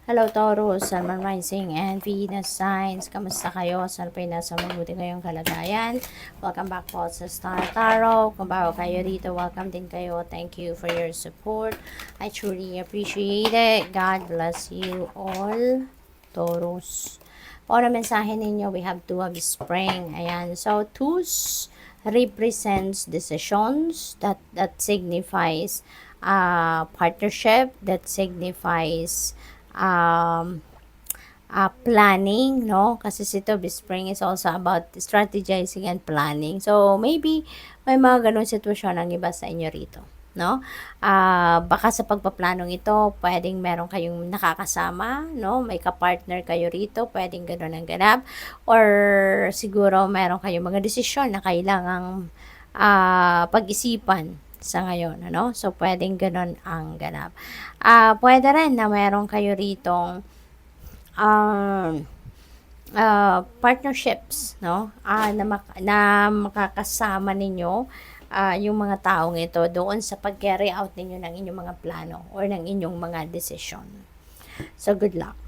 Hello Taurus, Sun, Moon, Rising, and Venus signs. Kamusta kayo? Sana po nasa mabuti kayong kalagayan. Welcome back po sa Star Tarot. Kung bago kayo dito, welcome din kayo. Thank you for your support. I truly appreciate it. God bless you all, Taurus. O na mensahe ninyo, we have two of spring. Ayan. So, twos represents decisions. That signifies partnership. That signifies planning, no? Kasi si Toby Spring is also about strategizing and planning. So, maybe may mga ganun sitwasyon ang iba sa inyo rito, no? Baka sa pagpaplanong ito, pwedeng meron kayong nakakasama, no? May kapartner kayo rito, pwedeng ganun ang ganap. Or siguro meron kayong mga desisyon na kailangang pag-isipan sa ngayon, ano? So, pwedeng ganun ang ganap. Pwede rin na meron kayo ritong partnerships, no? Na makakasama ninyo yung mga taong ito doon sa pag-carry out ninyo ng inyong mga plano or ng inyong mga decision. So, good luck.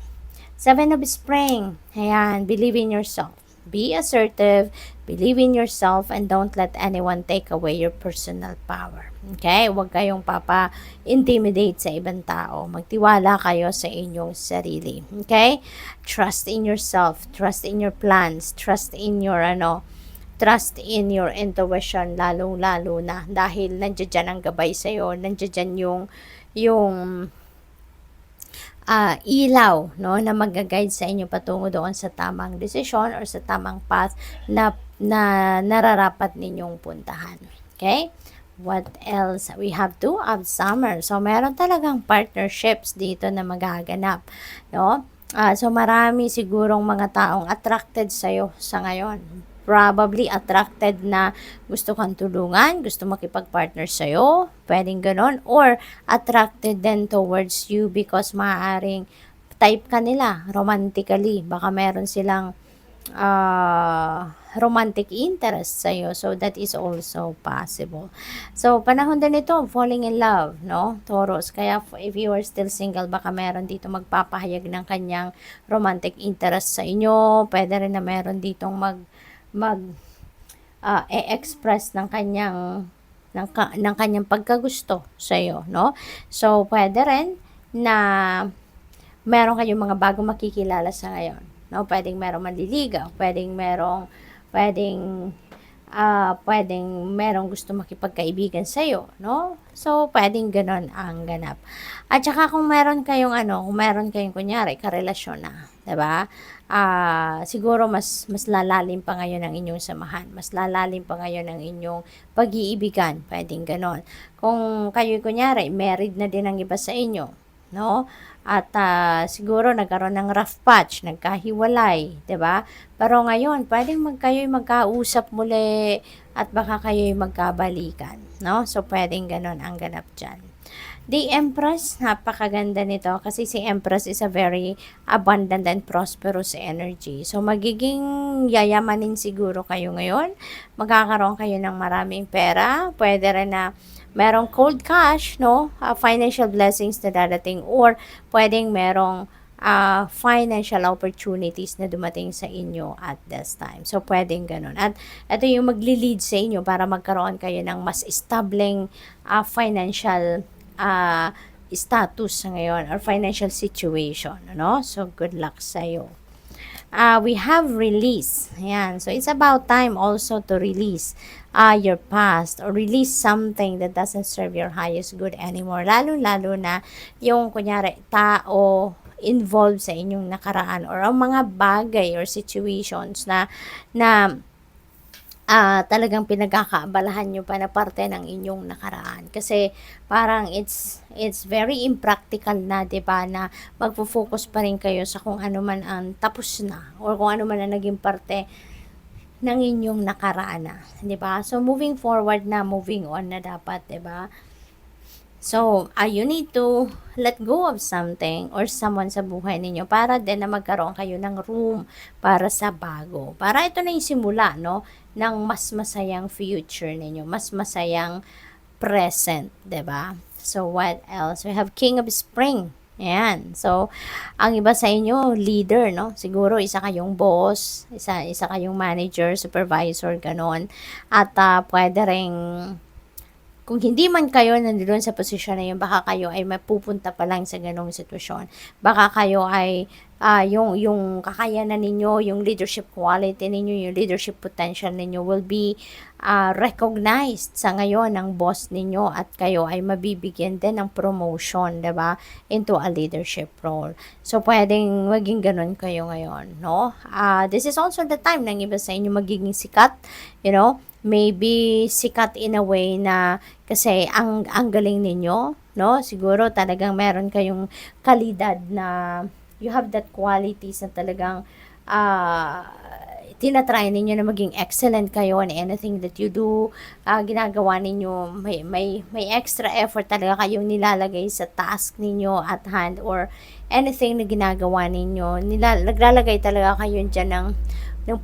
Seven of Spring. Ayan, believe in yourself. Be assertive, believe in yourself, and don't let anyone take away your personal power. Okay? Huwag kayong papa-intimidate sa ibang tao. Magtiwala kayo sa inyong sarili. Okay? Trust in yourself. Trust in your plans. Trust in your, trust in your intuition, lalo-lalo na. Dahil nandiyan ang gabay sa'yo. Nandiyan yung ilaw, no, na mag-guide sa inyo patungo doon sa tamang desisyon or sa tamang path na nararapat ninyong puntahan. Okay? What else? We have two of summer. So, meron talagang partnerships dito na magaganap, no? So, marami sigurong mga taong attracted sa'yo sa ngayon. Probably attracted na gusto kang tulungan, gusto makipag-partner sa'yo, pwedeng ganon, or attracted then towards you because maaaring type ka nila romantically. Baka meron silang romantic interest sa'yo. So, that is also possible. So, panahon din ito, falling in love, no? Taurus. Kaya, if you are still single, baka meron dito magpapahayag ng kanyang romantic interest sa inyo. Pwede rin na meron ditong e-express ng kanyang pagkagusto sa iyo, no? So, pwede rin na meron kayong mga bagong makikilala sa ngayon, no? Pwedeng merong manliligaw, pwedeng merong gusto makipagkaibigan sa iyo, no? So, pwedeng ganon ang ganap. At saka kung meron kayong kunyari karelasyon na, 'di ba? Siguro mas lalalim pa ngayon ang inyong samahan, mas lalalim pa ngayon ang inyong pag-iibigan, pwedeng ganon. Kung kayo kunyari married na din ang iba sa inyo, no? At siguro nagkaroon ng rough patch, nagkahiwalay, 'di ba? Pero ngayon, pwedeng kayo'y magkausap muli at baka kayo'y magkabalikan, no? So, pwedeng ganon ang ganap dyan. The Empress, napakaganda nito kasi si Empress is a very abundant and prosperous energy. So, magiging yayamanin siguro kayo ngayon. Magkakaroon kayo ng maraming pera. Pwede rin na merong cold cash, no? Financial blessings na dadating, or pwedeng merong financial opportunities na dumating sa inyo at this time. So, pwedeng ganun. At ito yung magli-lead sa inyo para magkaroon kayo ng mas establishing financial status ngayon or financial situation, no? So, good luck sa'yo. We have release. Ayan. So, it's about time also to release your past or release something that doesn't serve your highest good anymore. Lalo-lalo na yung, kunyari, tao involved sa inyong nakaraan or ang mga bagay or situations na talagang pinagkakaabalahan nyo pa na parte ng inyong nakaraan. Kasi parang it's very impractical na, 'di ba, na magfo-focus pa rin kayo sa kung ano man ang tapos na or kung ano man ang naging parte ng inyong nakaraan na, 'di ba? So, moving forward na, moving on na dapat, 'di ba? So, you need to let go of something or someone sa buhay ninyo para din na magkaroon kayo ng room para sa bago. Para ito na yung simula, no, ng mas masayang future ninyo, mas masayang present, 'di ba? So, what else? We have King of Spring. Ayan. So, ang iba sa inyo, leader, no? Siguro, isa kayong boss, isa kayong manager, supervisor, ganon. At pwede ring, kung hindi man kayo nandoon sa posisyon na yun, baka kayo ay mapupunta pa lang sa ganong sitwasyon. Baka kayo ay yung kakayanan ninyo, yung leadership quality ninyo, yung leadership potential ninyo will be recognized sa ngayon ng boss ninyo at kayo ay mabibigyan din ng promotion, 'di ba? Into a leadership role. So pwedeng maging ganun kayo ngayon, no? This is also the time ng iba sa inyo magiging sikat, you know? Maybe sikat in a way na kasi ang galing ninyo, no? Siguro talagang meron kayong kalidad na you have that qualities na talagang tinatry ninyo na maging excellent kayo in anything that you do. Ginagawa ninyo, may extra effort talaga kayong nilalagay sa task ninyo at hand or anything na ginagawa ninyo. Naglalagay talaga kayo dyan ng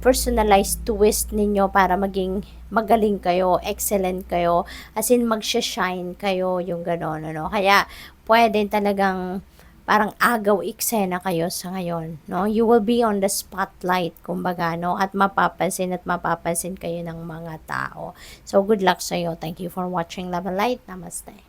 personalized twist ninyo para maging magaling kayo, excellent kayo, as in magsha-shine kayo, yung gano'n, ano. Kaya, pwede talagang parang agaw eksena kayo sa ngayon, no? You will be on the spotlight, kumbaga, no? At mapapansin kayo ng mga tao. So, good luck sa'yo. Thank you for watching Love and Light. Namaste.